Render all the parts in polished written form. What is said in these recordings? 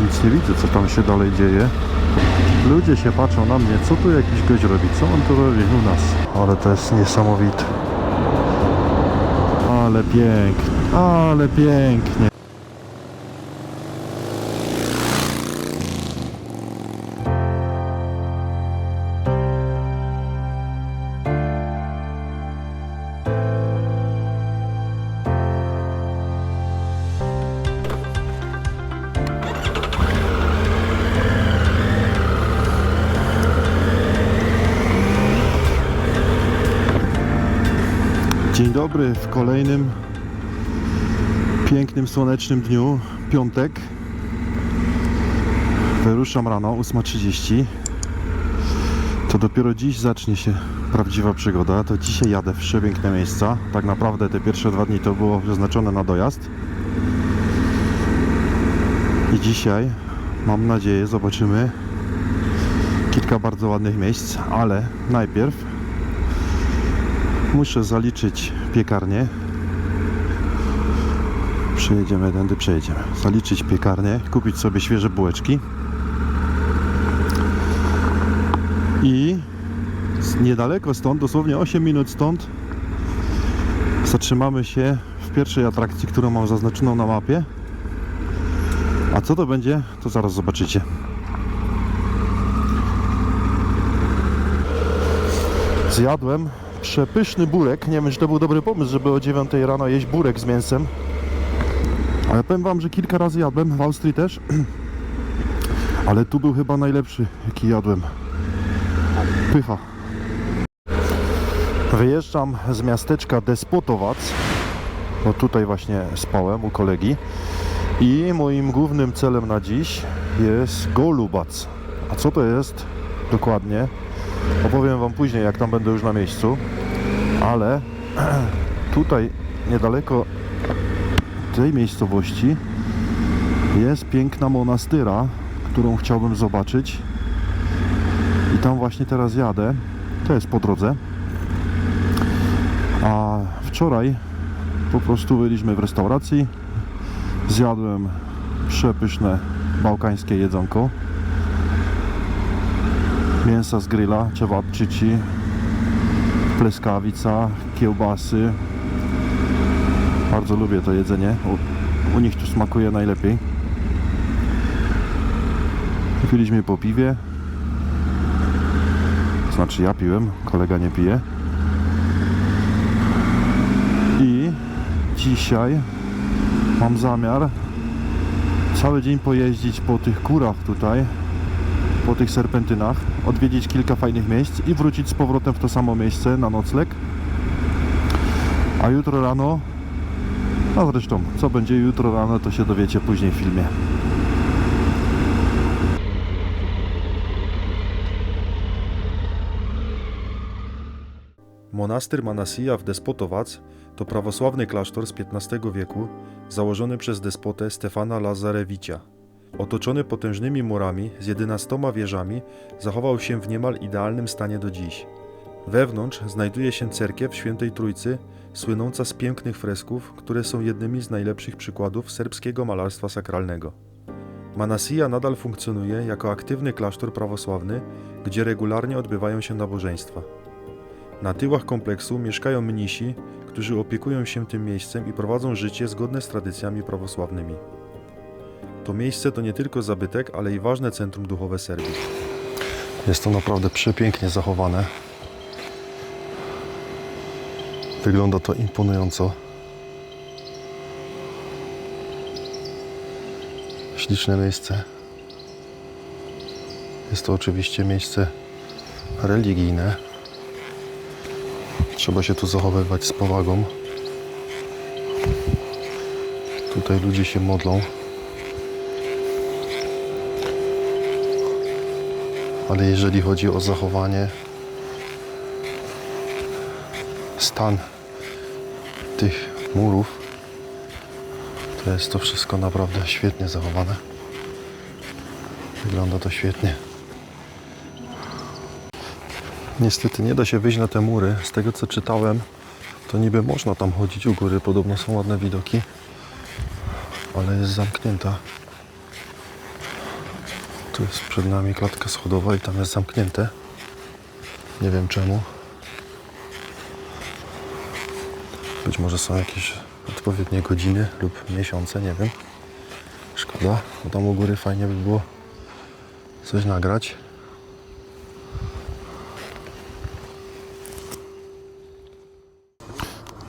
nic nie widzę, co tam się dalej dzieje. Ludzie się patrzą na mnie, co tu jakiś gość robi, co on tu robi u nas. Ale to jest niesamowite. Ale pięknie, ale pięknie. Dzień dobry w kolejnym pięknym, słonecznym dniu, piątek. Wyruszam rano, 8:30. To dopiero dziś zacznie się prawdziwa przygoda. To dzisiaj jadę w przepiękne miejsca. Tak naprawdę te pierwsze 2 dni to było przeznaczone na dojazd. I dzisiaj, mam nadzieję, zobaczymy kilka bardzo ładnych miejsc, ale najpierw muszę zaliczyć piekarnię. Przejedziemy, tędy przejedziemy. Zaliczyć piekarnię, kupić sobie świeże bułeczki. I niedaleko stąd, dosłownie 8 minut stąd, zatrzymamy się w pierwszej atrakcji, którą mam zaznaczoną na mapie. A co to będzie, to zaraz zobaczycie. Zjadłem przepyszny burek. Nie wiem, czy to był dobry pomysł, żeby o 9 rano jeść burek z mięsem. Ale powiem wam, że kilka razy jadłem, w Austrii też. Ale tu był chyba najlepszy, jaki jadłem. Pycha. Wyjeżdżam z miasteczka Despotovac. Bo tutaj właśnie spałem u kolegi. I moim głównym celem na dziś jest Golubac. A co to jest dokładnie? Opowiem wam później, jak tam będę już na miejscu. Ale tutaj niedaleko tej miejscowości jest piękna monastyra, którą chciałbym zobaczyć. I tam właśnie teraz jadę. To jest po drodze. A wczoraj po prostu byliśmy w restauracji. Zjadłem przepyszne bałkańskie jedzonko. Mięsa z grilla, cevapcici, pleskawica, kiełbasy. Bardzo lubię to jedzenie. U nich tu smakuje najlepiej. Piliśmy po piwie. Znaczy ja piłem, kolega nie pije. I dzisiaj mam zamiar cały dzień pojeździć po tych górach tutaj, po tych serpentynach, odwiedzić kilka fajnych miejsc i wrócić z powrotem w to samo miejsce na nocleg. A jutro rano, no zresztą, co będzie jutro rano, to się dowiecie później w filmie. Monastyr Manasija w Despotovac to prawosławny klasztor z XV wieku założony przez despotę Stefana Lazarewicia. Otoczony potężnymi murami z 11 wieżami, zachował się w niemal idealnym stanie do dziś. Wewnątrz znajduje się cerkiew Świętej Trójcy, słynąca z pięknych fresków, które są jednymi z najlepszych przykładów serbskiego malarstwa sakralnego. Manasija nadal funkcjonuje jako aktywny klasztor prawosławny, gdzie regularnie odbywają się nabożeństwa. Na tyłach kompleksu mieszkają mnisi, którzy opiekują się tym miejscem i prowadzą życie zgodne z tradycjami prawosławnymi. To miejsce to nie tylko zabytek, ale i ważne centrum duchowe Serbii. Jest to naprawdę przepięknie zachowane. Wygląda to imponująco. Śliczne miejsce. Jest to oczywiście miejsce religijne. Trzeba się tu zachowywać z powagą. Tutaj ludzie się modlą. Ale jeżeli chodzi o zachowanie, stan tych murów, to jest to wszystko naprawdę świetnie zachowane. Wygląda to świetnie. Niestety nie da się wyjść na te mury. Z tego co czytałem, to niby można tam chodzić u góry. Podobno są ładne widoki, ale jest zamknięta. Tu jest przed nami klatka schodowa i tam jest zamknięte. Nie wiem czemu. Być może są jakieś odpowiednie godziny lub miesiące, nie wiem. Szkoda, bo tam u góry fajnie by było coś nagrać.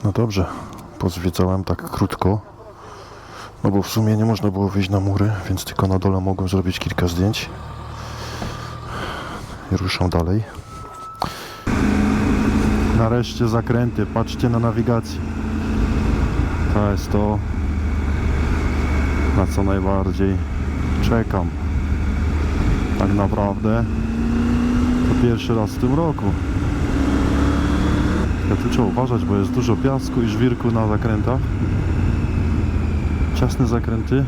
No dobrze, pozwiedzałem tak krótko, no bo w sumie nie można było wyjść na mury, więc tylko na dole mogłem zrobić kilka zdjęć. I ruszam dalej. Nareszcie zakręty, patrzcie na nawigację. To jest to, na co najbardziej czekam. Tak naprawdę to pierwszy raz w tym roku. Ja tu trzeba uważać, bo jest dużo piasku i żwirku na zakrętach. Ciasne zakręty.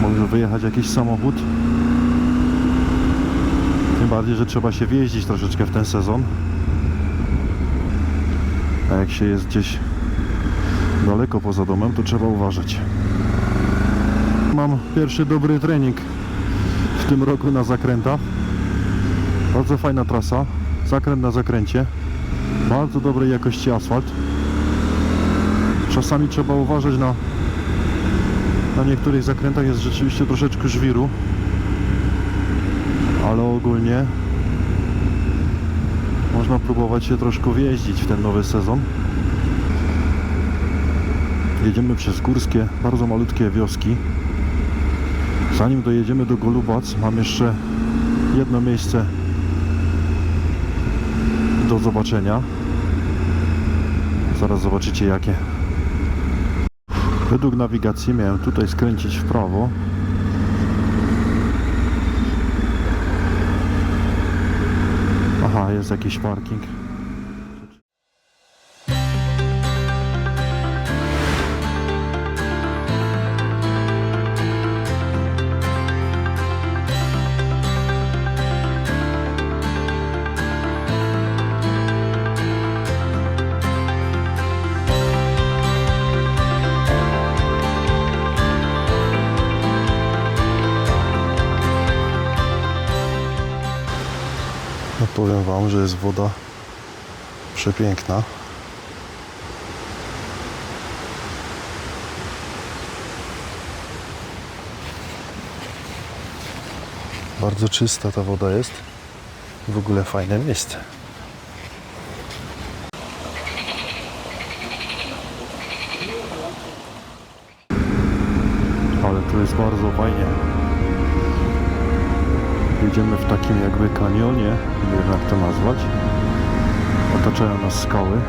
Może wyjechać jakiś samochód. Tym bardziej, że trzeba się wjeździć troszeczkę w ten sezon. A jak się jest gdzieś daleko poza domem, to trzeba uważać. Mam pierwszy dobry trening w tym roku na zakrętach. Bardzo fajna trasa. Zakręt na zakręcie. Bardzo dobrej jakości asfalt. Czasami trzeba uważać na niektórych zakrętach jest rzeczywiście troszeczkę żwiru. Ale ogólnie można próbować się troszkę wjeździć w ten nowy sezon. Jedziemy przez górskie, bardzo malutkie wioski. Zanim dojedziemy do Golubac, mam jeszcze jedno miejsce do zobaczenia. Zaraz zobaczycie jakie. Według nawigacji miałem tutaj skręcić w prawo. Aha, jest jakiś parking. No powiem wam, że jest woda przepiękna. Bardzo czysta ta woda jest. W ogóle fajne miejsce. Ale tu jest bardzo fajnie. Jedziemy w takim jakby kanionie, nie wiem jak to nazwać. Otaczają nas skały.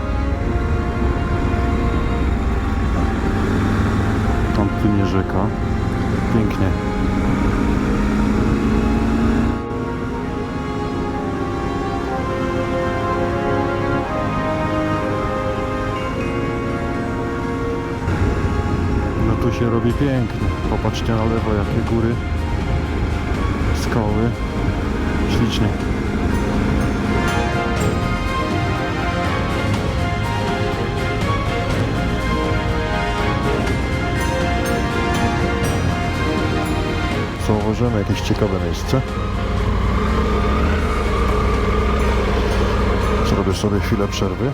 Tam płynie rzeka. Pięknie. No tu się robi pięknie. Popatrzcie na lewo, jakie góry. Skały. Ślicznie. Zauważymy jakieś ciekawe miejsce. Zrobię sobie chwilę przerwy.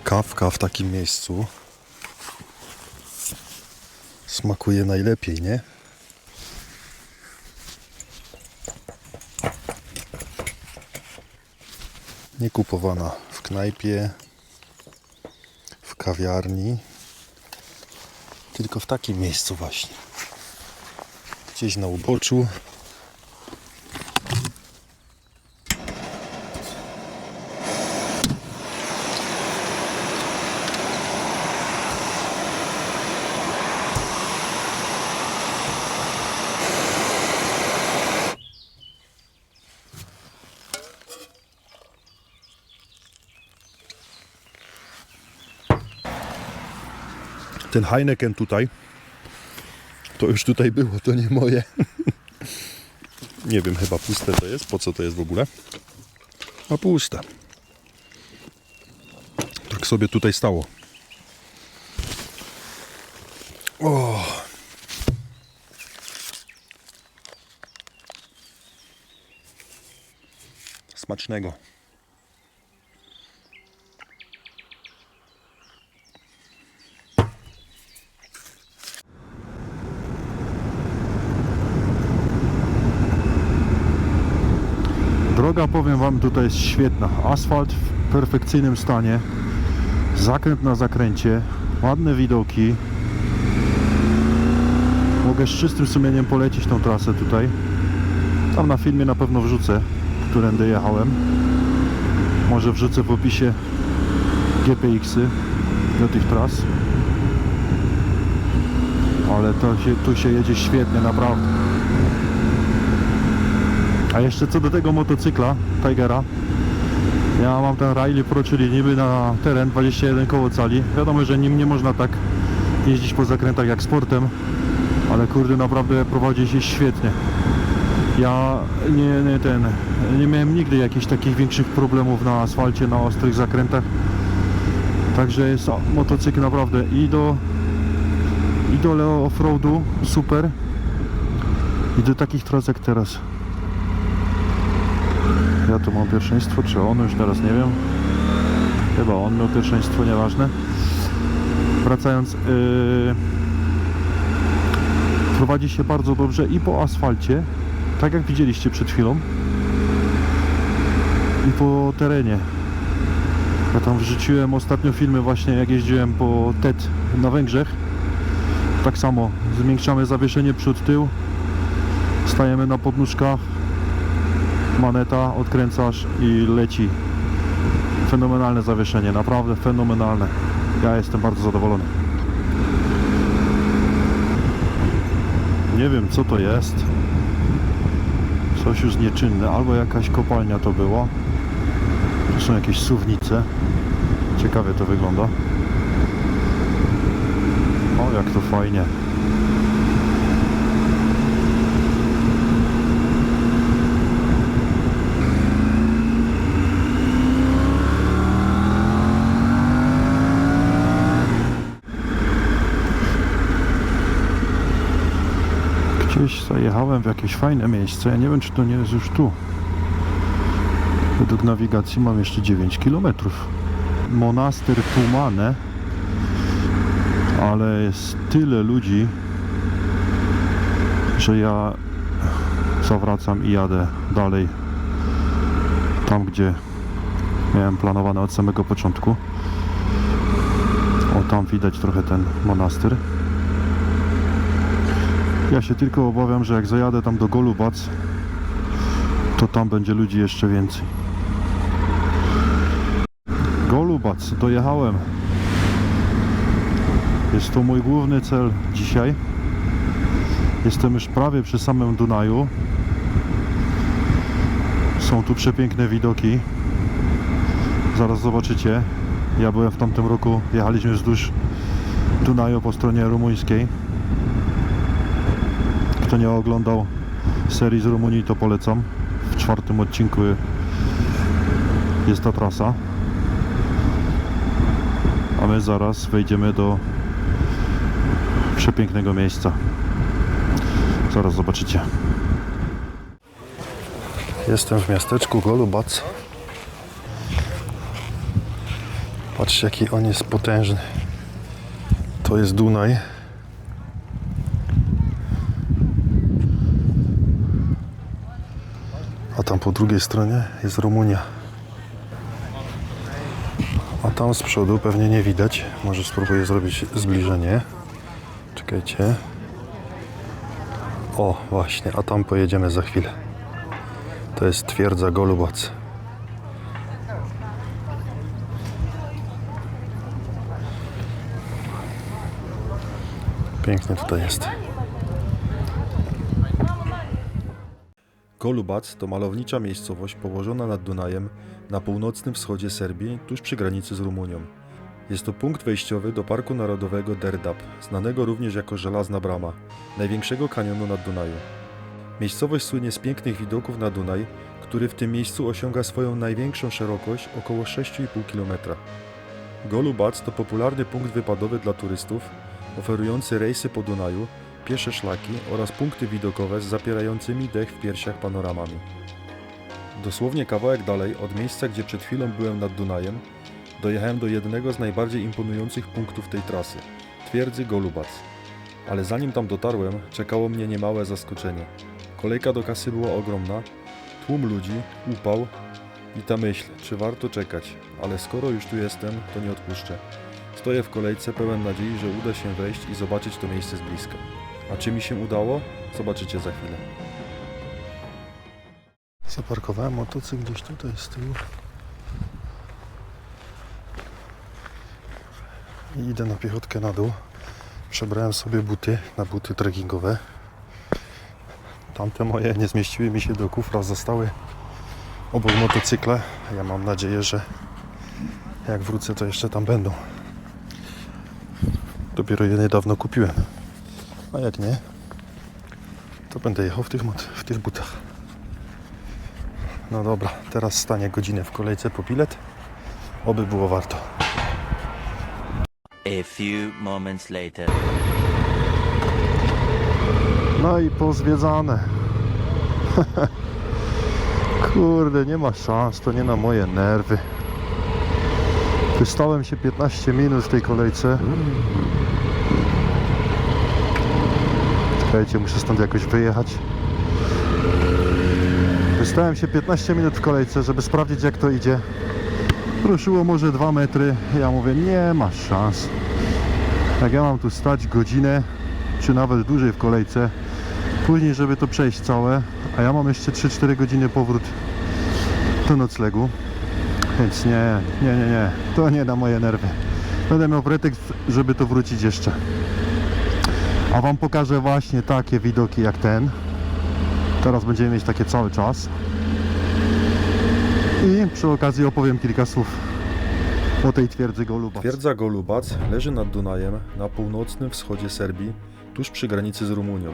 Kawka w takim miejscu smakuje najlepiej, nie? Nie kupowana w knajpie, w kawiarni, tylko w takim miejscu właśnie. Gdzieś na uboczu. Ten Heineken tutaj, to już tutaj było, to nie moje. Nie wiem, chyba puste to jest. Po co to jest w ogóle? A puste. Tak sobie tutaj stało. O. Smacznego. Droga, powiem wam, tutaj jest świetna. Asfalt w perfekcyjnym stanie. Zakręt na zakręcie. Ładne widoki. Mogę z czystym sumieniem polecić tą trasę tutaj. Tam na filmie na pewno wrzucę, którędy jechałem. Może wrzucę w opisie GPX-y do tych tras. Ale tu się jedzie świetnie, naprawdę. A jeszcze co do tego motocykla Tigera, ja mam ten Riley Pro, czyli niby na teren 21 koło cali. Wiadomo, że nim nie można tak jeździć po zakrętach jak sportem, ale kurde, naprawdę prowadzi się świetnie. Ja nie miałem nigdy jakichś takich większych problemów na asfalcie, na ostrych zakrętach. Także jest motocykl naprawdę i do off-roadu super, i do takich tras jak teraz. Ja tu mam pierwszeństwo, czy on, już teraz nie wiem. Chyba on miał pierwszeństwo, nieważne. Wracając, prowadzi się bardzo dobrze i po asfalcie, tak jak widzieliście przed chwilą, i po terenie. Ja tam wrzuciłem ostatnio filmy właśnie, jak jeździłem po TED na Węgrzech. Tak samo, zwiększamy zawieszenie przód-tył, stajemy na podnóżkach, maneta, odkręcasz i leci. Fenomenalne zawieszenie, naprawdę fenomenalne. Ja jestem bardzo zadowolony. Nie wiem, co to jest. Coś już nieczynne, albo jakaś kopalnia to było. Tu są jakieś suwnice. Ciekawie to wygląda. O, jak to fajnie. Gdzieś zajechałem w jakieś fajne miejsce. Ja nie wiem, czy to nie jest już tu. Według nawigacji mam jeszcze 9 km. Monaster Tumane, ale jest tyle ludzi, że ja zawracam i jadę dalej tam, gdzie miałem planowane od samego początku. O, tam widać trochę ten monaster. Ja się tylko obawiam, że jak zajadę tam do Golubac, to tam będzie ludzi jeszcze więcej. Golubac, dojechałem. Jest to mój główny cel dzisiaj. Jestem już prawie przy samym Dunaju. Są tu przepiękne widoki. Zaraz zobaczycie. Ja byłem w tamtym roku, jechaliśmy wzdłuż Dunaju po stronie rumuńskiej. Kto nie oglądał serii z Rumunii, to polecam. W 4. odcinku jest ta trasa. A my zaraz wejdziemy do przepięknego miejsca. Zaraz zobaczycie. Jestem w miasteczku Golubac. Patrzcie, jaki on jest potężny. To jest Dunaj. A tam po drugiej stronie jest Rumunia. A tam z przodu pewnie nie widać. Może spróbuję zrobić zbliżenie. Czekajcie. O, właśnie, a tam pojedziemy za chwilę. To jest twierdza Golubac. Pięknie tutaj jest. Golubac to malownicza miejscowość położona nad Dunajem na północnym wschodzie Serbii, tuż przy granicy z Rumunią. Jest to punkt wejściowy do Parku Narodowego Derdab, znanego również jako Żelazna Brama, największego kanionu nad Dunaju. Miejscowość słynie z pięknych widoków na Dunaj, który w tym miejscu osiąga swoją największą szerokość, około 6,5 km. Golubac to popularny punkt wypadowy dla turystów, oferujący rejsy po Dunaju, piesze szlaki oraz punkty widokowe z zapierającymi dech w piersiach panoramami. Dosłownie kawałek dalej, od miejsca, gdzie przed chwilą byłem nad Dunajem, dojechałem do jednego z najbardziej imponujących punktów tej trasy – twierdzy Golubac. Ale zanim tam dotarłem, czekało mnie niemałe zaskoczenie. Kolejka do kasy była ogromna, tłum ludzi, upał i ta myśl, czy warto czekać, ale skoro już tu jestem, to nie odpuszczę. Stoję w kolejce pełen nadziei, że uda się wejść i zobaczyć to miejsce z bliska. A czy mi się udało? Zobaczycie za chwilę. Zaparkowałem motocykl gdzieś tutaj z tyłu i idę na piechotkę na dół. Przebrałem sobie buty na buty trekkingowe. Tamte moje nie zmieściły mi się do kufra, zostały obok motocykla. Ja mam nadzieję, że jak wrócę, to jeszcze tam będą. Dopiero je niedawno kupiłem. A jak nie, to będę jechał w tych butach. No dobra, teraz stanie godzinę w kolejce po bilet. Oby było warto. A few moments later. No i pozwiedzane. Kurde, nie ma szans, to nie na moje nerwy. Wystałem się 15 minut w tej kolejce. Czekajcie, muszę stąd jakoś wyjechać. Wystałem się 15 minut w kolejce, żeby sprawdzić, jak to idzie. Ruszyło może 2 metry. Ja mówię, nie ma szans. Jak ja mam tu stać godzinę, czy nawet dłużej w kolejce, później, żeby to przejść całe, a ja mam jeszcze 3-4 godziny powrót do noclegu. Więc nie. To nie na moje nerwy. Będę miał pretekst, żeby to wrócić jeszcze. A wam pokażę właśnie takie widoki jak ten. Teraz będziemy mieć takie cały czas. I przy okazji opowiem kilka słów o tej twierdzy Golubac. Twierdza Golubac leży nad Dunajem na północnym wschodzie Serbii, tuż przy granicy z Rumunią.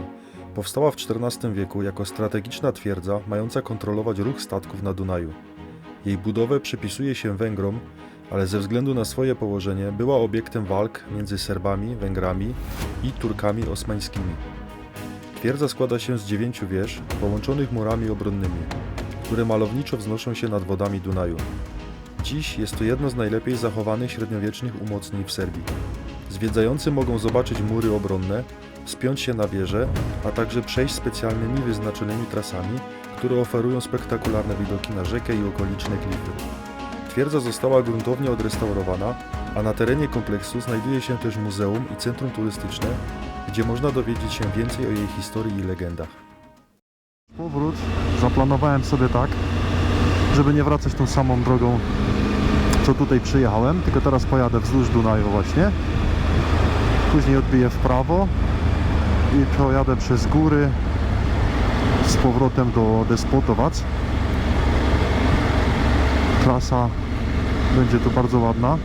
Powstała w XIV wieku jako strategiczna twierdza mająca kontrolować ruch statków na Dunaju. Jej budowę przypisuje się Węgrom, ale ze względu na swoje położenie była obiektem walk między Serbami, Węgrami i Turkami osmańskimi. Twierdza składa się z 9 wież połączonych murami obronnymi, które malowniczo wznoszą się nad wodami Dunaju. Dziś jest to jedno z najlepiej zachowanych średniowiecznych umocnień w Serbii. Zwiedzający mogą zobaczyć mury obronne, wspiąć się na wieże, a także przejść specjalnymi wyznaczonymi trasami, które oferują spektakularne widoki na rzekę i okoliczne klify. Twierdza została gruntownie odrestaurowana, a na terenie kompleksu znajduje się też muzeum i centrum turystyczne, gdzie można dowiedzieć się więcej o jej historii i legendach. Powrót zaplanowałem sobie tak, żeby nie wracać tą samą drogą, co tutaj przyjechałem, tylko teraz pojadę wzdłuż Dunaju właśnie. Później odbiję w prawo i pojadę przez góry z powrotem do Despotovac. Trasa będzie tu bardzo ładna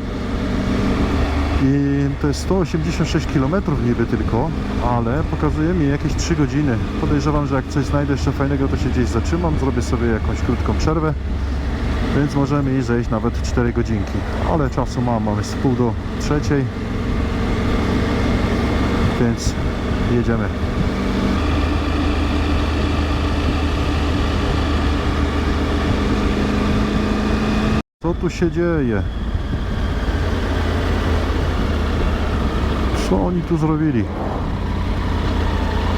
i to jest 186 km niby tylko, ale pokazuje mi jakieś 3 godziny. Podejrzewam, że jak coś znajdę jeszcze fajnego, to się gdzieś zatrzymam, zrobię sobie jakąś krótką przerwę, więc możemy i zejść nawet 4 godzinki, ale czasu mamy z 2:30, więc jedziemy. Co tu się dzieje? Co oni tu zrobili?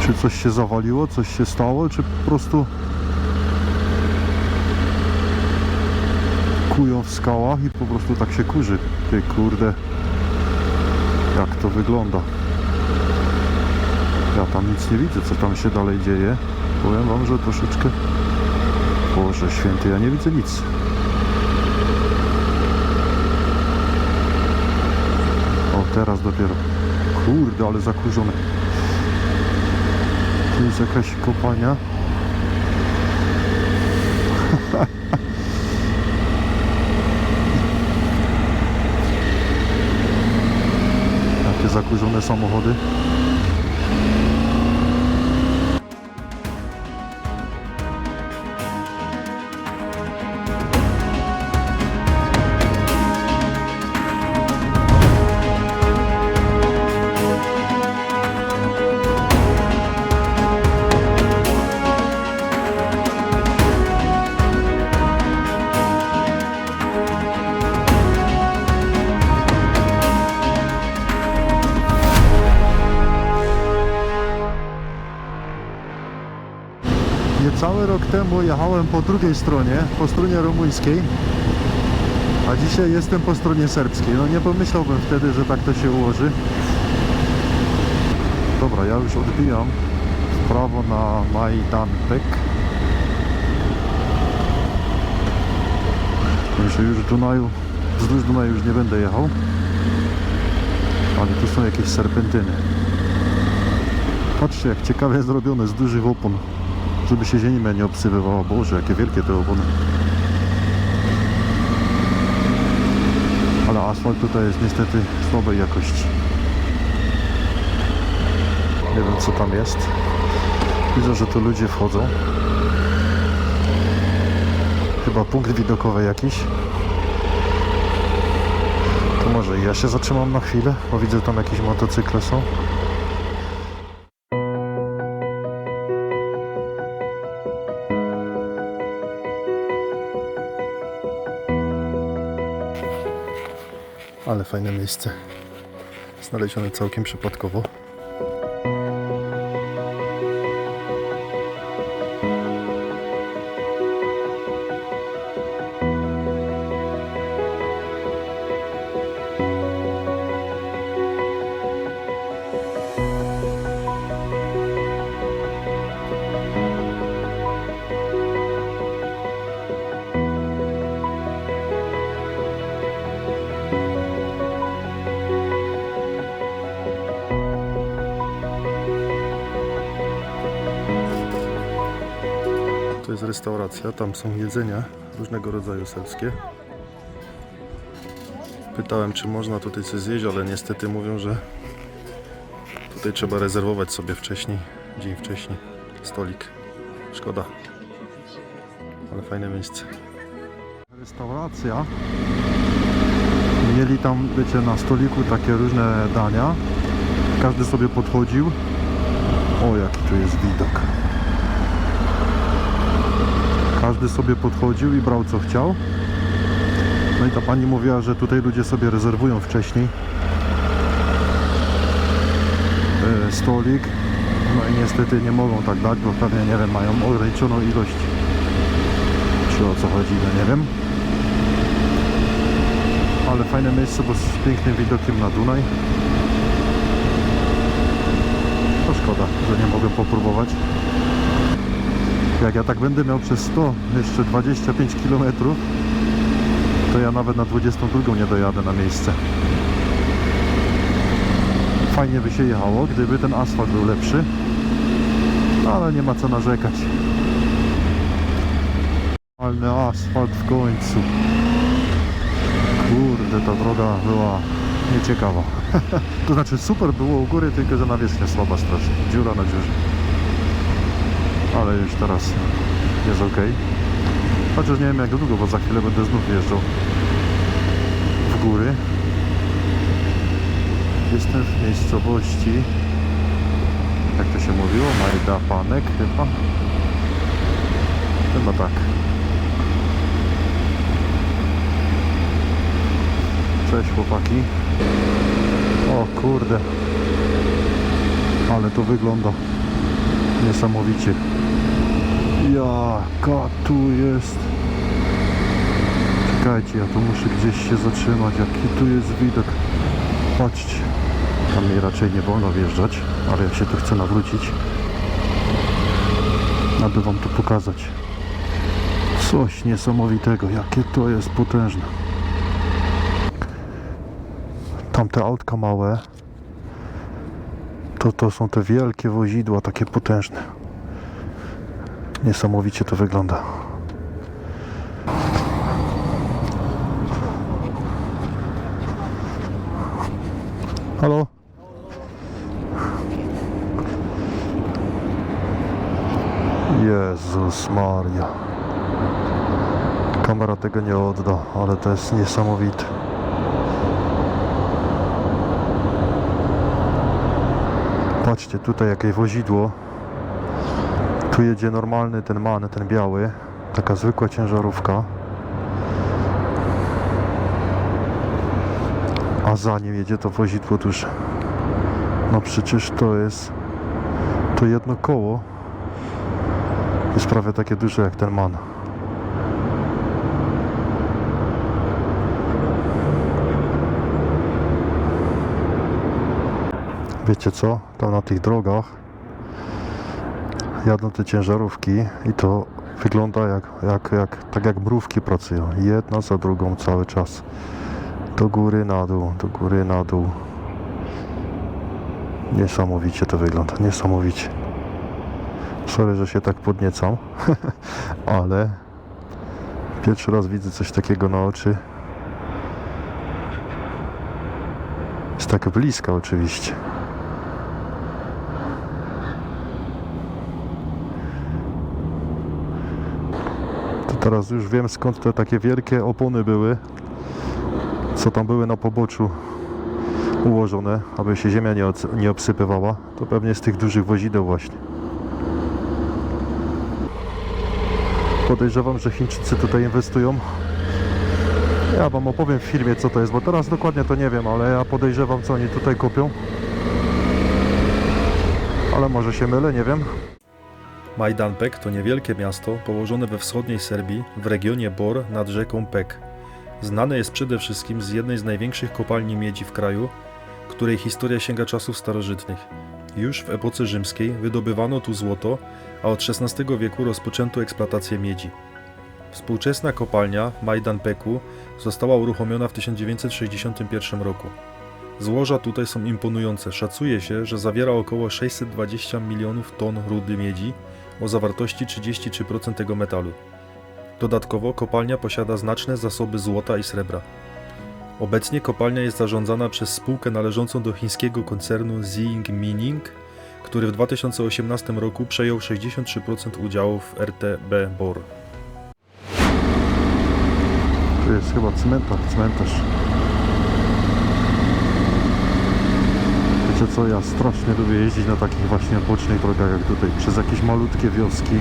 Czy coś się zawaliło, coś się stało, czy po prostu kują w skałach i po prostu tak się kurzy? Ty kurde, jak to wygląda? Ja tam nic nie widzę, co tam się dalej dzieje. Powiem wam, że troszeczkę... Boże święty, ja nie widzę nic. O, teraz dopiero. Kurde, ale zakurzone. Tu jest jakaś kopalnia. Jakie zakurzone samochody. Cały rok temu jechałem po drugiej stronie, po stronie rumuńskiej, a dzisiaj jestem po stronie serbskiej. No nie pomyślałbym wtedy, że tak to się ułoży. Dobra, ja już odbijam w prawo na Majdanpek. Myślę, już wzdłuż Dunaju już nie będę jechał. Ale tu są jakieś serpentyny. Patrzcie, jak ciekawie zrobione z dużych opon, żeby się ziemia nie obsywywała. Boże, jakie wielkie te opony. Ale asfalt tutaj jest niestety słabej jakości. Nie wiem, co tam jest. Widzę, że tu ludzie wchodzą. Chyba punkt widokowy jakiś. To może ja się zatrzymam na chwilę, bo widzę, tam jakieś motocykle są. Ale fajne miejsce. Znalezione całkiem przypadkowo. To jest restauracja, tam są jedzenia różnego rodzaju serbskie. Pytałem, czy można tutaj coś zjeść, ale niestety mówią, że tutaj trzeba rezerwować sobie wcześniej, dzień wcześniej, stolik. Szkoda, ale fajne miejsce. Restauracja. Mieli tam, wiecie, na stoliku takie różne dania. Każdy sobie podchodził. O, jaki tu jest widok. Każdy sobie podchodził i brał co chciał. No i ta pani mówiła, że tutaj ludzie sobie rezerwują wcześniej stolik. No i niestety nie mogą tak dać, bo pewnie, nie wiem, mają ograniczoną ilość. Czy o co chodzi, no nie wiem. Ale fajne miejsce, bo z pięknym widokiem na Dunaj. To szkoda, że nie mogę popróbować. Jak ja tak będę miał przez 100, jeszcze 25 km, to ja nawet na 22 nie dojadę na miejsce. Fajnie by się jechało, gdyby ten asfalt był lepszy, ale nie ma co narzekać. Ale asfalt w końcu. Kurde, ta droga była nieciekawa. To znaczy super było u góry, tylko że nawierzchnia słaba strasznie. Dziura na dziurze. Ale już teraz jest ok. Chociaż nie wiem jak długo, bo za chwilę będę znów wjeżdżał w góry. Jestem w miejscowości, jak to się mówiło, Majdanpek chyba. Chyba tak. Cześć chłopaki. O kurde. Ale to wygląda niesamowicie. Jaka tu jest. Czekajcie, ja tu muszę gdzieś się zatrzymać. Jaki tu jest widok. Patrzcie. Tam mi raczej nie wolno wjeżdżać, ale ja się tu chcę nawrócić, aby wam to pokazać. Coś niesamowitego. Jakie to jest potężne. Tamte autka małe to są te wielkie wozidła, takie potężne. Niesamowicie to wygląda. Halo? Jezus Maria. Kamera tego nie odda, ale to jest niesamowite. Patrzcie, tutaj jakieś wozidło. Tu jedzie normalny ten MAN, ten biały. Taka zwykła ciężarówka. A za nim jedzie to wozidło duże. No przecież to jest to jedno koło. Jest prawie takie duże jak ten man. Wiecie co? Tam na tych drogach jadą te ciężarówki i to wygląda tak jak mrówki pracują. Jedna za drugą cały czas. Do góry, na dół, do góry, na dół. Niesamowicie to wygląda, niesamowicie. Sorry, że się tak podniecam, ale pierwszy raz widzę coś takiego na oczy. Jest tak blisko oczywiście. To teraz już wiem, skąd te takie wielkie opony były, co tam były na poboczu ułożone, aby się ziemia nie obsypywała. To pewnie z tych dużych wozideł właśnie. Podejrzewam, że Chińczycy tutaj inwestują. Ja wam opowiem w filmie, co to jest, bo teraz dokładnie to nie wiem, ale ja podejrzewam, co oni tutaj kopią. Ale może się mylę, nie wiem. Majdanpek to niewielkie miasto położone we wschodniej Serbii, w regionie Bor nad rzeką Pek. Znane jest przede wszystkim z jednej z największych kopalni miedzi w kraju, której historia sięga czasów starożytnych. Już w epoce rzymskiej wydobywano tu złoto, a od XVI wieku rozpoczęto eksploatację miedzi. Współczesna kopalnia w Majdanpeku została uruchomiona w 1961 roku. Złoża tutaj są imponujące. Szacuje się, że zawiera około 620 milionów ton rudy miedzi o zawartości 33% tego metalu. Dodatkowo kopalnia posiada znaczne zasoby złota i srebra. Obecnie kopalnia jest zarządzana przez spółkę należącą do chińskiego koncernu Xining Mining, który w 2018 roku przejął 63% udziałów w RTB Bor. Tu jest chyba cmentarz. Wiecie co, ja strasznie lubię jeździć na takich właśnie bocznych drogach jak tutaj, przez jakieś malutkie wioski,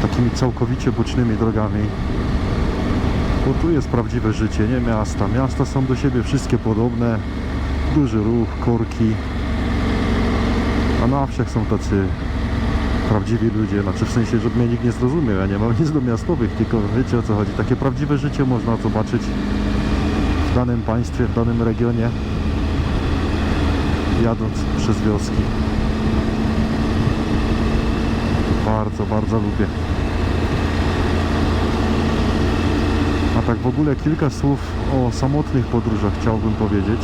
takimi całkowicie bocznymi drogami. Bo tu jest prawdziwe życie, nie miasta. Miasta są do siebie wszystkie podobne, duży ruch, korki, a na wsiach są tacy prawdziwi ludzie, znaczy w sensie, żeby mnie nikt nie zrozumiał, ja nie mam nic do miastowych, tylko wiecie o co chodzi. Takie prawdziwe życie można zobaczyć w danym państwie, w danym regionie, jadąc przez wioski. Bardzo, bardzo lubię. A tak w ogóle kilka słów o samotnych podróżach chciałbym powiedzieć.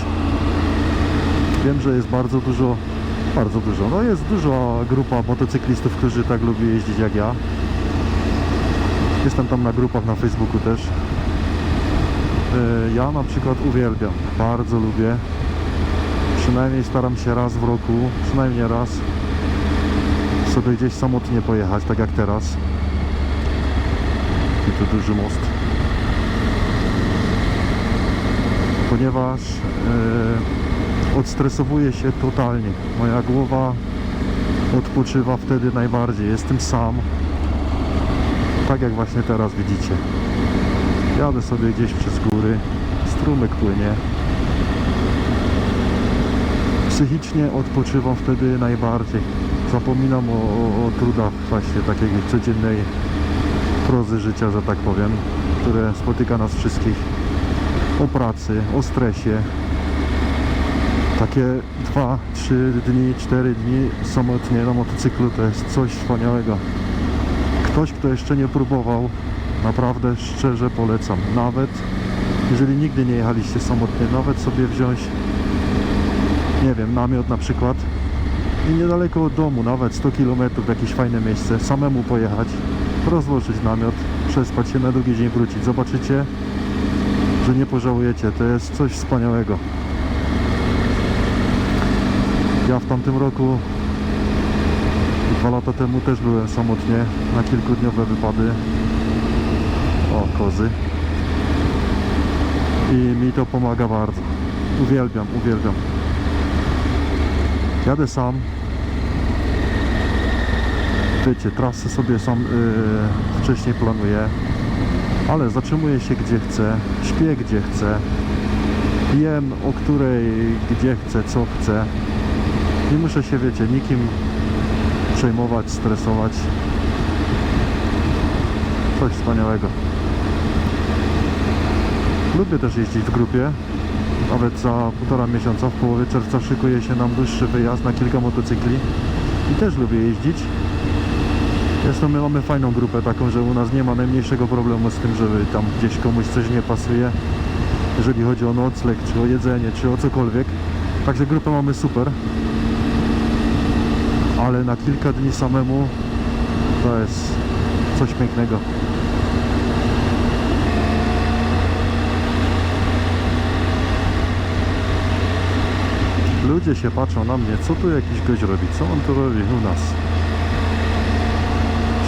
Wiem, że jest bardzo dużo, no jest duża grupa motocyklistów, którzy tak lubią jeździć jak ja. Jestem tam na grupach na Facebooku też. Ja na przykład uwielbiam, bardzo lubię. Przynajmniej staram się raz w roku, przynajmniej raz sobie gdzieś samotnie pojechać, tak jak teraz. I tu duży most. Ponieważ odstresowuję się totalnie. Moja głowa odpoczywa wtedy najbardziej. Jestem sam. Tak jak właśnie teraz widzicie. Jadę sobie gdzieś przez góry. Strumyk płynie. Psychicznie odpoczywam wtedy najbardziej. Zapominam o trudach właśnie takiej codziennej prozy życia, że tak powiem, które spotyka nas wszystkich. O pracy, o stresie. Takie 2, 3 dni, 4 dni samotnie na motocyklu to jest coś wspaniałego. Ktoś, kto jeszcze nie próbował, naprawdę szczerze polecam. Nawet jeżeli nigdy nie jechaliście samotnie, nawet sobie wziąć, nie wiem, namiot na przykład i niedaleko od domu, nawet 100 km w jakieś fajne miejsce, samemu pojechać, rozłożyć namiot, przespać się, na drugi dzień wrócić. Zobaczycie, że nie pożałujecie. To jest coś wspaniałego. Ja w tamtym roku, 2 lata temu też byłem samotnie na kilkudniowe wypady. O, kozy. I mi to pomaga bardzo. Uwielbiam. Jadę sam. Wiecie, trasy sobie sam wcześniej planuję. Ale zatrzymuję się gdzie chcę, śpię gdzie chcę, jem o której, gdzie chcę, co chcę. Nie muszę się, wiecie, nikim przejmować, stresować. Coś wspaniałego. Lubię też jeździć w grupie. Nawet za 1,5 miesiąca, w połowie czerwca szykuje się nam dłuższy wyjazd na kilka motocykli. I też lubię jeździć. Zresztą my mamy fajną grupę taką, że u nas nie ma najmniejszego problemu z tym, żeby tam gdzieś komuś coś nie pasuje. Jeżeli chodzi o nocleg, czy o jedzenie, czy o cokolwiek. Także grupę mamy super. Ale na kilka dni samemu to jest coś pięknego. Ludzie się patrzą na mnie, co tu jakiś gość robi, co on tu robi u nas?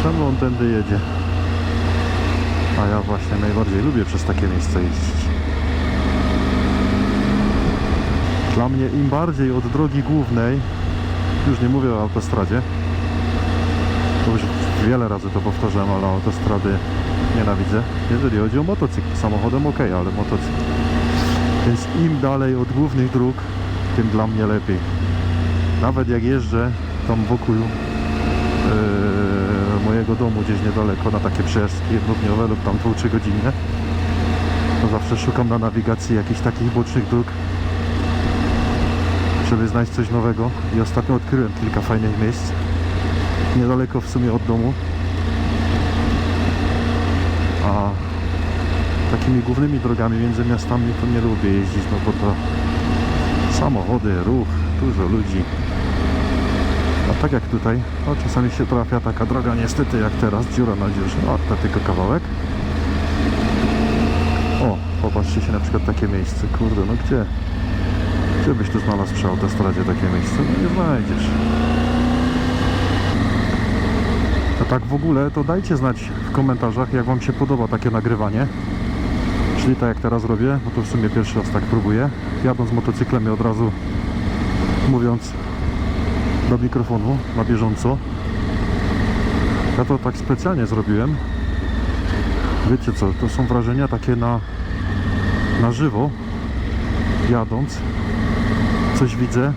Czemu on tędy jedzie? A ja właśnie najbardziej lubię przez takie miejsca jeździć. Dla mnie im bardziej od drogi głównej, już nie mówię o autostradzie, bo już wiele razy to powtarzałem, ale autostrady nienawidzę. Jeżeli chodzi o motocykl, samochodem ok, ale motocykl. Więc im dalej od głównych dróg, tym dla mnie lepiej. Nawet jak jeżdżę tam wokół mojego domu gdzieś niedaleko na takie przejażdżki jednodniowe lub tam 2-3 godzinne, to zawsze szukam na nawigacji jakichś takich bocznych dróg, żeby znaleźć coś nowego. I ostatnio odkryłem kilka fajnych miejsc niedaleko w sumie od domu. A takimi głównymi drogami między miastami to nie lubię jeździć, no bo to samochody, ruch, dużo ludzi. A tak jak tutaj, no czasami się trafia taka droga niestety jak teraz, dziura na dziurze, no to tylko kawałek. O, popatrzcie się na przykład takie miejsce, kurde, no gdzie? Gdzie byś tu znalazł przy autostradzie takie miejsce? No nie znajdziesz. A tak w ogóle to dajcie znać w komentarzach, jak wam się podoba takie nagrywanie. Czyli tak jak teraz robię, bo to w sumie pierwszy raz tak próbuję. Jadąc motocyklem i od razu mówiąc do mikrofonu na bieżąco. Ja to tak specjalnie zrobiłem. Wiecie co, to są wrażenia takie na żywo. Jadąc, coś widzę,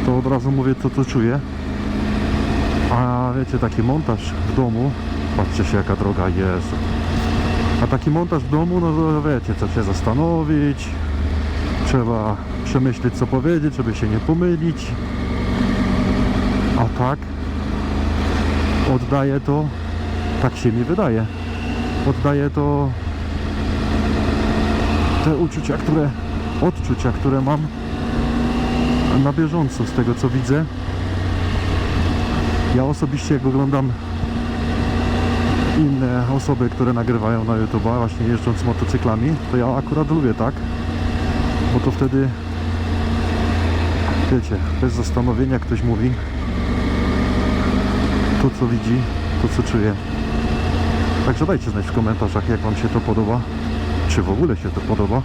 to od razu mówię, co to czuję. A wiecie, taki montaż w domu, patrzcie się jaka droga jest. A taki montaż w domu, no to wiecie, co się zastanowić, trzeba przemyśleć, co powiedzieć, żeby się nie pomylić. A tak oddaję to, tak się mi wydaje, oddaję to te odczucia, które mam na bieżąco z tego, co widzę. Ja osobiście, jak oglądam inne osoby, które nagrywają na YouTube, właśnie jeżdżąc motocyklami, to ja akurat lubię tak, bo to wtedy, wiecie, bez zastanowienia ktoś mówi to, co widzi, to, co czuje. Także dajcie znać w komentarzach, jak wam się to podoba, czy w ogóle się to podoba.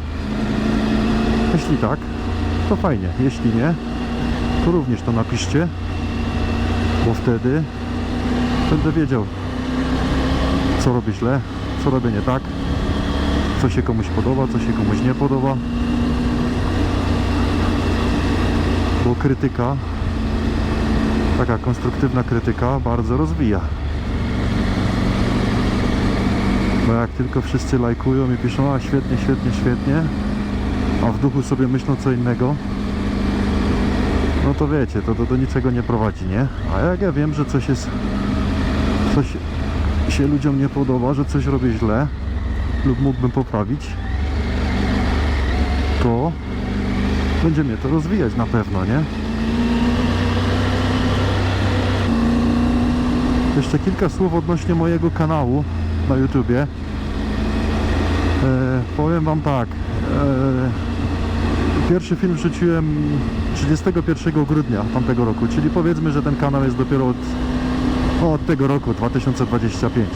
Jeśli tak, to fajnie, jeśli nie, to również to napiszcie, bo wtedy będę wiedział, co robię źle, co robię nie tak, co się komuś podoba, co się komuś nie podoba. Bo krytyka, taka konstruktywna krytyka bardzo rozwija. Bo jak tylko wszyscy lajkują i piszą, a świetnie, świetnie, świetnie, a w duchu sobie myślą co innego, no to wiecie, to do niczego nie prowadzi, nie? A jak ja wiem, że coś się ludziom nie podoba, że coś robię źle lub mógłbym poprawić, to będzie mnie to rozwijać na pewno, nie? Jeszcze kilka słów odnośnie mojego kanału na YouTubie. Powiem wam tak, pierwszy film wrzuciłem 31 grudnia tamtego roku, czyli powiedzmy, że ten kanał jest dopiero od tego roku, 2025.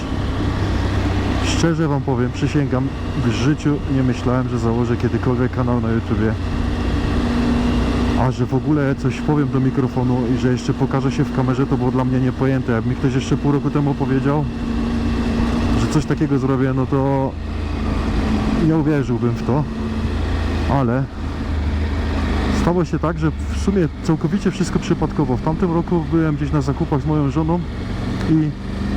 Szczerze wam powiem, przysięgam, w życiu nie myślałem, że założę kiedykolwiek kanał na YouTubie. A że w ogóle coś powiem do mikrofonu i że jeszcze pokażę się w kamerze, to było dla mnie niepojęte. Jak mi ktoś jeszcze pół roku temu powiedział, że coś takiego zrobię, no to nie uwierzyłbym w to. Ale stało się tak, że w sumie całkowicie wszystko przypadkowo. W tamtym roku byłem gdzieś na zakupach z moją żoną i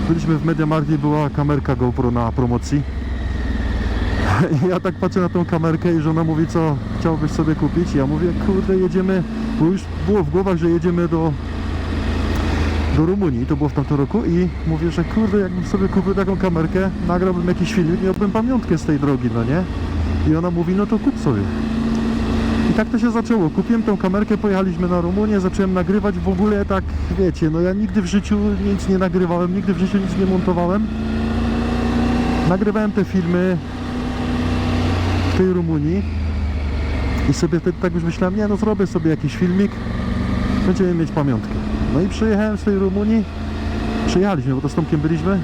Byliśmy w Mediamarkcie i była kamerka GoPro na promocji. I ja tak patrzę na tą kamerkę i żona mówi, co chciałbyś sobie kupić? Ja mówię, kurde, jedziemy, bo już było w głowach, że jedziemy do Rumunii, to było w tamtym roku i mówię, że kurde, jakbym sobie kupił taką kamerkę, nagrałbym jakiś filmik, miałbym pamiątkę z tej drogi, no nie? I ona mówi, no to kup sobie. I tak to się zaczęło. Kupiłem tę kamerkę, pojechaliśmy na Rumunię, zacząłem nagrywać w ogóle tak, wiecie, no ja nigdy w życiu nic nie nagrywałem, nigdy w życiu nic nie montowałem. Nagrywałem te filmy w tej Rumunii i sobie wtedy tak już myślałem, nie no zrobię sobie jakiś filmik, będziemy mieć pamiątkę. No i przyjechałem z tej Rumunii, przyjechaliśmy, bo to z Tomkiem byliśmy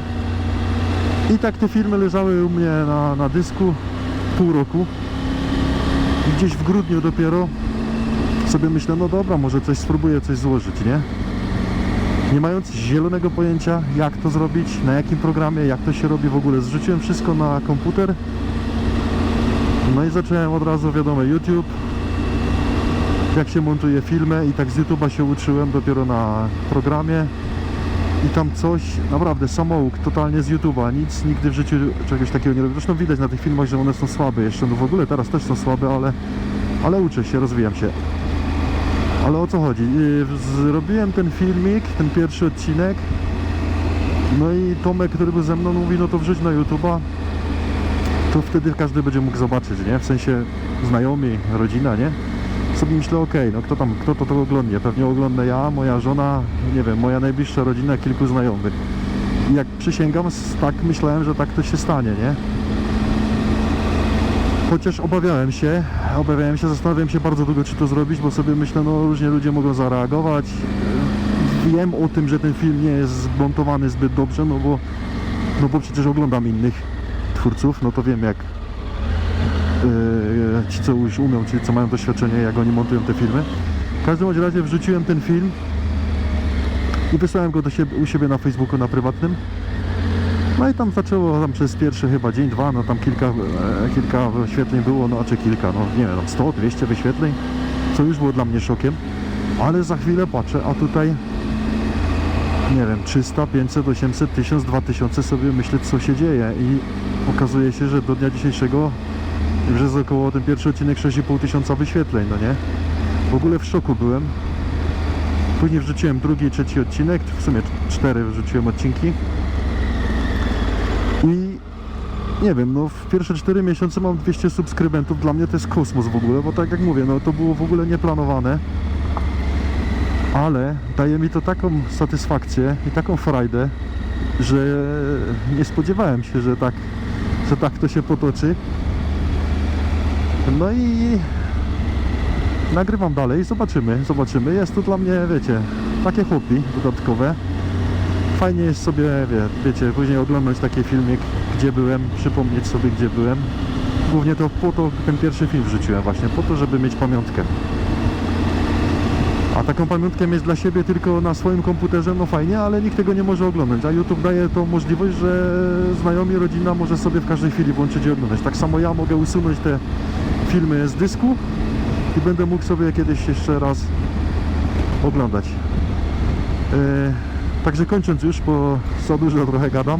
i tak te filmy leżały u mnie na dysku pół roku. I gdzieś w grudniu dopiero sobie myślę, no dobra, może coś spróbuję coś złożyć, nie? Nie mając zielonego pojęcia, jak to zrobić, na jakim programie, jak to się robi w ogóle. Zrzuciłem wszystko na komputer. No i zacząłem od razu, wiadomo, YouTube, jak się montuje filmy i tak z YouTube'a się uczyłem dopiero na programie. I tam coś, naprawdę samouk, totalnie z YouTube'a, nic, nigdy w życiu czegoś takiego nie robię. Zresztą widać na tych filmach, że one są słabe jeszcze, no w ogóle teraz też są słabe, ale uczę się, rozwijam się. Ale o co chodzi? Zrobiłem ten filmik, ten pierwszy odcinek, no i Tomek, który był ze mną, mówi, no to wrzuć na YouTube'a, to wtedy każdy będzie mógł zobaczyć, nie? W sensie znajomi, rodzina, nie? Sobie myślę, okej, no kto to oglądnie? Pewnie oglądnę ja, moja żona, nie wiem, moja najbliższa rodzina, kilku znajomych. I jak przysięgam, tak myślałem, że tak to się stanie, nie? Chociaż obawiałem się, zastanawiałem się bardzo długo, czy to zrobić, bo sobie myślę, no różnie ludzie mogą zareagować. Wiem o tym, że ten film nie jest zmontowany zbyt dobrze, no bo przecież oglądam innych twórców, no to wiem jak ci, co już umią, czyli co mają doświadczenie, jak oni montują te filmy. W każdym bądź razie wrzuciłem ten film i wysłałem go u siebie na Facebooku, na prywatnym. No i tam zaczęło, tam przez pierwszy chyba dzień, dwa, no tam kilka wyświetleń było, no czy kilka, no nie wiem, 100, 200 wyświetleń, co już było dla mnie szokiem. Ale za chwilę patrzę, a tutaj, nie wiem, 300, 500, 800, 1000, 2000, sobie myślę, co się dzieje i okazuje się, że do dnia dzisiejszego już jest około ten pierwszy odcinek 6,5 tysiąca wyświetleń, no nie? W ogóle w szoku byłem. Później wrzuciłem drugi i trzeci odcinek, w sumie 4 wrzuciłem odcinki. I nie wiem, no w pierwsze 4 miesiące mam 200 subskrybentów, dla mnie to jest kosmos w ogóle, bo tak jak mówię, no to było w ogóle nieplanowane. Ale daje mi to taką satysfakcję i taką frajdę, że nie spodziewałem się, że tak to się potoczy. No i nagrywam dalej, zobaczymy. Jest to dla mnie, wiecie, takie hobby dodatkowe. Fajnie jest sobie, wiecie, później oglądać taki filmik, gdzie byłem, przypomnieć sobie, gdzie byłem. Głównie to po to ten pierwszy film wrzuciłem właśnie, po to, żeby mieć pamiątkę. A taką pamiątkę mieć dla siebie tylko na swoim komputerze, no fajnie, ale nikt tego nie może oglądać. A YouTube daje tą możliwość, że znajomi, rodzina może sobie w każdej chwili włączyć i oglądać. Tak samo ja mogę usunąć te filmy z dysku i będę mógł sobie kiedyś jeszcze raz oglądać. Także kończąc już, bo za dużo trochę gadam.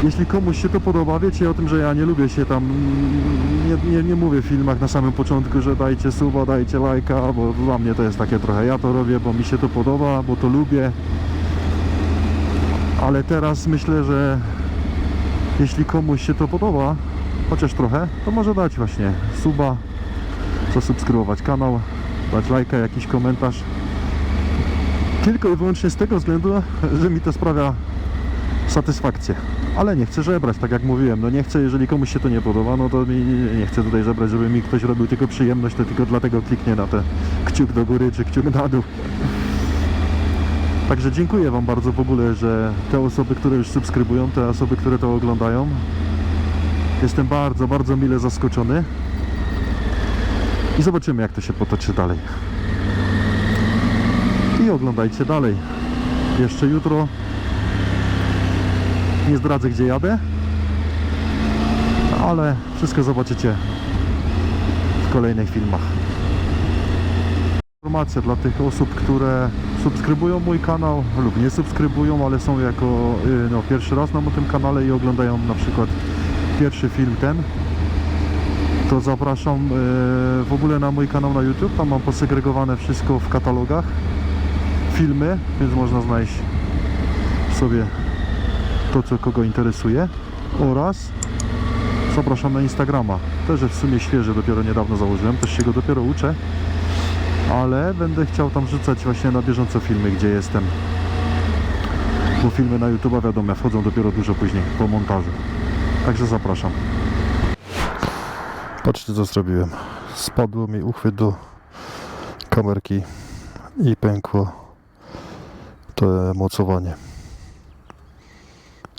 Jeśli komuś się to podoba, wiecie o tym, że ja nie lubię się tam, nie mówię w filmach na samym początku, że dajcie suba, dajcie lajka, bo dla mnie to jest takie trochę, ja to robię, bo mi się to podoba, bo to lubię. Ale teraz myślę, że jeśli komuś się to podoba, chociaż trochę, to może dać właśnie suba, zasubskrybować kanał, dać lajka, jakiś komentarz. Tylko i wyłącznie z tego względu, że mi to sprawia satysfakcję. Ale nie chcę żebrać, tak jak mówiłem, no nie chcę, jeżeli komuś się to nie podoba, no to mi nie chcę tutaj żebrać, żeby mi ktoś robił tylko przyjemność, to tylko dlatego kliknie na ten kciuk do góry, czy kciuk na dół. Także dziękuję Wam bardzo w ogóle, że te osoby, które już subskrybują, te osoby, które to oglądają. Jestem bardzo, bardzo mile zaskoczony. I zobaczymy, jak to się potoczy dalej. I oglądajcie dalej. Jeszcze jutro. Nie zdradzę, gdzie jadę, ale wszystko zobaczycie w kolejnych filmach. informacja dla tych osób, które subskrybują mój kanał lub nie subskrybują, ale są jako no, pierwszy raz na tym kanale i oglądają na przykład pierwszy film ten. To zapraszam w ogóle na mój kanał na YouTube. Tam mam posegregowane wszystko w katalogach, filmy, więc można znaleźć sobie to, co kogo interesuje. Oraz zapraszam na Instagrama. Też w sumie świeży, dopiero niedawno założyłem, też się go dopiero uczę, ale będę chciał tam wrzucać właśnie na bieżąco filmy, gdzie jestem, bo filmy na YouTube'a wiadomo wchodzą dopiero dużo później po montażu, także zapraszam. Patrzcie, co zrobiłem. Spadło mi uchwyt do kamerki i pękło to mocowanie.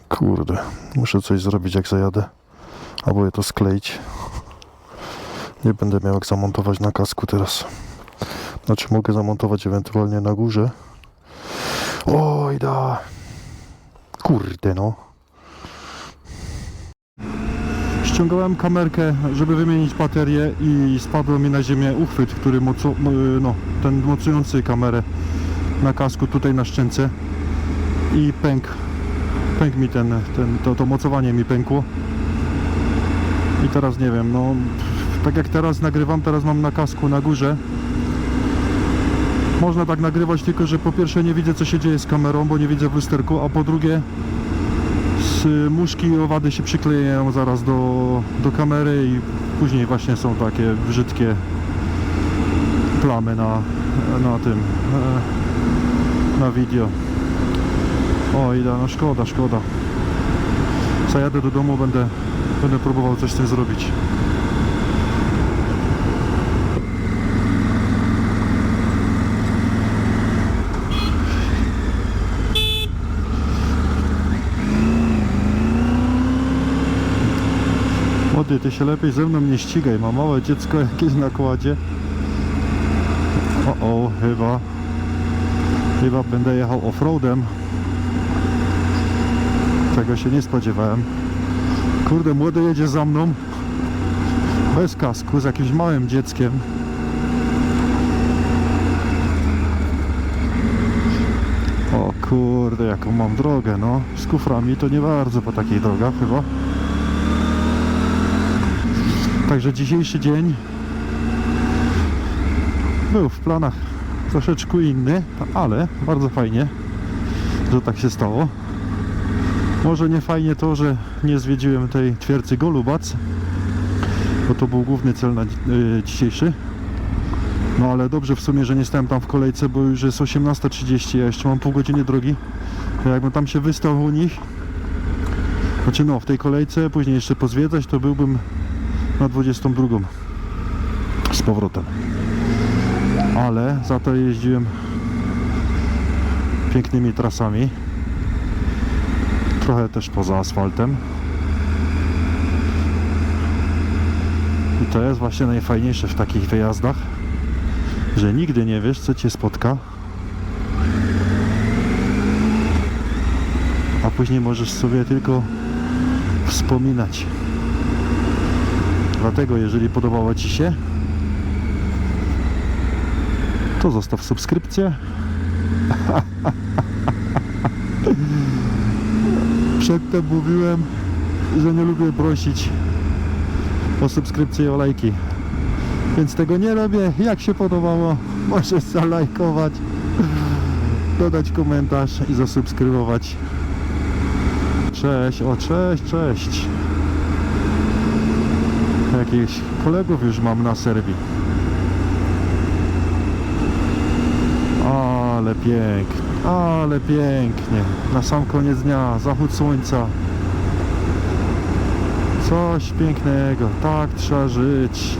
Kurde, muszę coś zrobić, jak zajadę, albo je to skleić. Nie będę miał jak zamontować na kasku teraz. Znaczy mogę zamontować ewentualnie na górze. Oj da. Kurde no. Ściągałem kamerkę, żeby wymienić baterię i spadło mi na ziemię uchwyt, który ten mocujący kamerę na kasku tutaj na szczęce i pękł mi to mocowanie mi pękło. I teraz nie wiem, no tak jak teraz nagrywam, teraz mam na kasku na górze. Można tak nagrywać, tylko że po pierwsze nie widzę, co się dzieje z kamerą, bo nie widzę w lusterku, a po drugie muszki i owady się przyklejają zaraz do kamery i później właśnie są takie brzydkie plamy na wideo. Oj, no szkoda. Zajadę do domu, będę próbował coś z tym zrobić. Młody, ty się lepiej ze mną nie ścigaj, ma małe dziecko jakieś na kładzie. Chyba będę jechał offroadem. Tego się nie spodziewałem. Kurde, młody jedzie za mną bez kasku, z jakimś małym dzieckiem. O kurde, jaką mam drogę, no. Z kuframi to nie bardzo po takich drogach chyba. Także dzisiejszy dzień był w planach troszeczkę inny, ale bardzo fajnie, że tak się stało. Może nie fajnie to, że nie zwiedziłem tej twierdzy Golubac, bo to był główny cel na dzisiejszy. No ale dobrze w sumie, że nie stałem tam w kolejce, bo już jest 18:30, ja jeszcze mam pół godziny drogi. Jakbym tam się wystał u nich, znaczy no w tej kolejce, później jeszcze pozwiedzać, to byłbym na 22 z powrotem. Ale za to jeździłem pięknymi trasami, trochę też poza asfaltem. I to jest właśnie najfajniejsze w takich wyjazdach, że nigdy nie wiesz, co cię spotka, a później możesz sobie tylko wspominać. Dlatego jeżeli podobało ci się, to zostaw subskrypcję. Przedtem mówiłem, że nie lubię prosić o subskrypcję i o lajki, więc tego nie robię. Jak się podobało, możesz zalajkować, dodać komentarz i zasubskrybować. Cześć. Jakichś kolegów już mam na Serbii. Ale pięknie. Na sam koniec dnia, zachód słońca. Coś pięknego. Tak trzeba żyć.